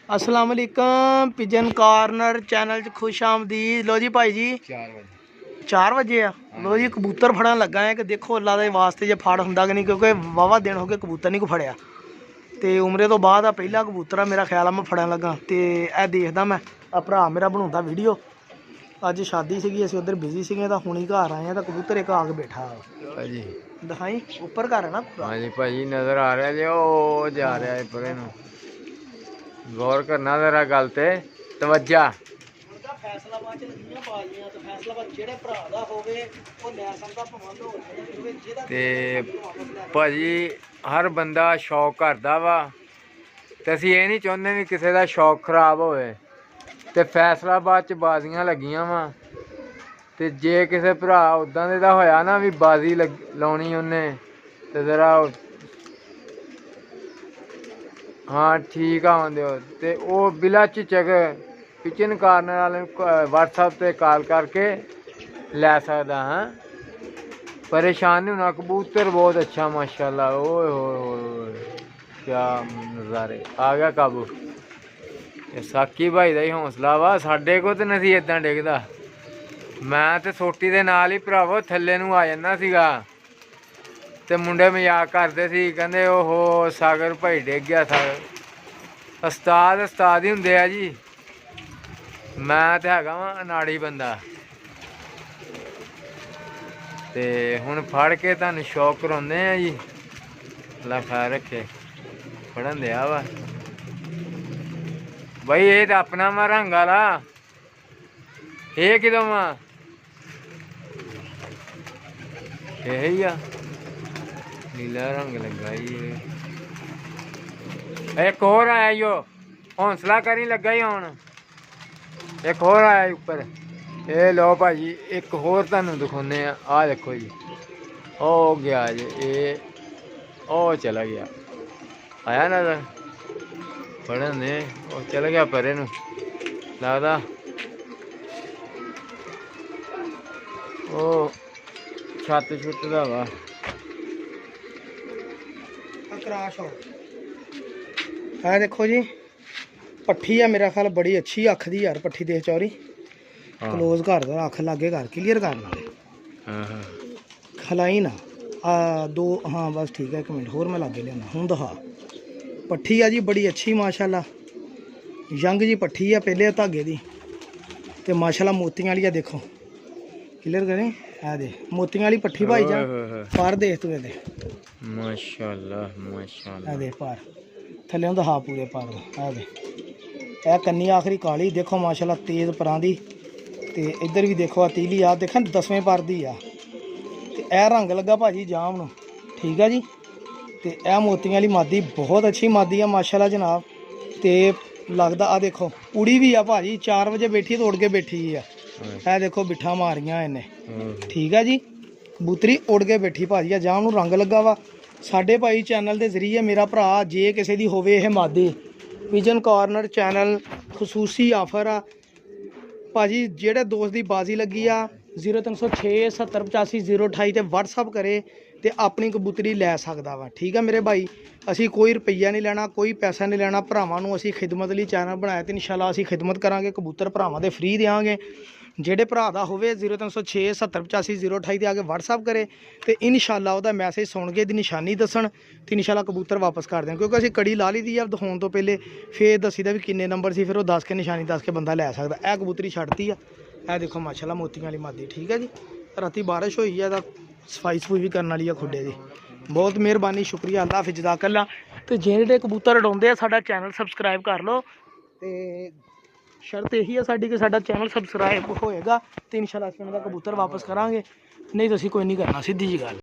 अस्सलाम वालेकुम pigeon corner channel च खुश आमदीद। लो जी भाई जी 4 बजे आ। लो जी कबूतर फड़न लगा है कि देखो अल्लाह के वास्ते जे फड़ होंदा कि नहीं, क्योंकि वावा दिन हो गए कबूतर नहीं को फड़िया। तो उमरे तो बाद पहला कबूतर मेरा ख्याल है मैं फड़न लगा। तो यह देखदा मैं भरा मेरा बनाता वीडियो। अज शादी सी अस उधर बिजी से तो हुणी घर आए तो कबूतर एक आके बैठा भाजी दिखाई ऊपर घर है ना। हाँ जी भाजी नजर आ रहा जी ओ जा रहा है परे नूं। गौर करना जरा गल ते तवज्जा। फैसलाबाद च लगियां बाजियां तो फैसलाबाद जेड़े भरा दा होवे ओ लै सकदा पवंद हो जेदा ते भाजी हर बंदा शौक करदा वा ते असीं ये नहीं चाहुंदे भी किसी दा शौक खराब होवे। ते फैसलाबाद च बाजियां लगियां वा ते जे किसी भरा उदां दा होया ना भी बाजी लाउणी उन्हें ते जरा हाँ ठीक आवन दिओ ते ओह बिला झिझक पिजन कॉर्नर वाले व्हाट्सएप ते कॉल करके लै सकदा। हाँ परेशान नहीं होना। कबूतर बहुत अच्छा माशाल्लाह। ओए होए क्या नज़ारे आ गया काबू। साकी भाई का ही हौसला वा साडे को तो नहीं इदां डिगदा। मैं तो सोटी दे नाल ही भरावो थल्ले नूं आ जांदा सीगा ते मुंडे मजाक करदे सी कहंदे ओहो सागर भाई डिग गया। सागर उस्ताद ही हुंदे आ जी। मैं तो हैगा वां अनाड़ी बंदा ते हुण फड़ के तुहानूं शौक कराउने आ जी। अल्लाह खैर रखे फड़न दिया वा भाई ये तो अपना वा रंग आला ये किदों वा यही आ नीला रंग लगा जी। एक होर आया जो हौसला करी लगा ही हुण एक होर आया उपर। ये लो भाजी एक होर तुहानूं दिखाने आ देखो जी ओ गया जी ये ओ चला गया आया ना फड़न दे ओ चला गया परे नूं लगदा ओ छत छुत दा वा क्रैश हो। है देखो जी पट्ठी है मेरा ख्याल बड़ी अच्छी अख दी यार पट्ठी देख चौरी क्लोज कर दो अख लागे कर क्लीयर कर नाले खलाई ना दो हाँ बस ठीक है। एक मिनट होर मैं लागे लिया हूँ दिखा पट्ठी है जी बड़ी अच्छी माशाल्लाह यंग जी पट्ठी है पहले धागे दी ते माशाल्लाह मोतियां वाली देखो क्लीयर करें है दे मोतियां वाली पट्ठी भाई जा पर देख तू दे माशाल्लाह माशाल्लाह दे पर थल्ले दिखा पूरे पर है दे ए कन्नी आखिरी काली देखो माशाल्लाह तेज परां दी ते इधर भी देखो आ तीली आ देखा 10वें पर दी आ ते ए रंग लगा भाजी जाम नूं ठीक है जी। ते ए मोतियां वाली मादी बहुत अच्छी मादी है माशाल्लाह जनाब। ते लगदा आ देखो उड़ी भी आ भाजी 4 बजे बैठी तो उड़ के बैठी है। ए देखो बिठा मारियां इन्हें ठीक है जी। कबूतरी उड़ के बैठी भाजी आ जाम नूं रंग लगा वा। साडे भाई चैनल के जरिए मेरा भरा जे किसी दी होवे यह मादी पिजन कॉर्नर चैनल खसूसी आफर आ भाजी जेड़े दोस्त की बाजी लगी आ 0306 70 85 028 ते व्हाट्सअप करे तो अपनी कबूतरी लै सकदा वा ठीक है मेरे भाई। असी कोई रुपया नहीं लेना कोई पैसा नहीं लेना भरावां नूं असी खिदमत लई चैनल बनाया तो इंशाल्लाह असी खिदमत करांगे कबूतर भरावां दे फ्री देंगे। जेड़े भरा दा होवे 0306 70 85 028 आके व्हाट्सअप करे तो इंशाल्लाह उहदा मैसेज सुन के दी निशानी दसन तो इंशाल्लाह कबूतर वापस कर दें। क्योंकि असी कड़ी ला ली दी है दिखाने तो पहले फिर दसी दा भी किन्ने नंबर सी फिर वो 10 के निशानी 10 के बंदा लै सकदा। ए कबूतरी छड्डती है देखो माशाल्लाह मोतियां वाली मादी ठीक है जी। राती बारिश हुई है तो सफाई सफूई भी करने वाली है खुडे की। बहुत मेहरबानी शुक्रिया अल्लाह हाफिज़ जज़ाकल्लाह। तो जेड़े कबूतर उड़ाउंदे साडा चैनल सबसक्राइब कर लो तो शर्त यही है साडी कि साडा चैनल सबसक्राइब होएगा तो इंशाल्लाह असीं उन्हां दा कबूतर वापस करांगे नहीं तो असीं कोई नहीं करना सीधी जी गल।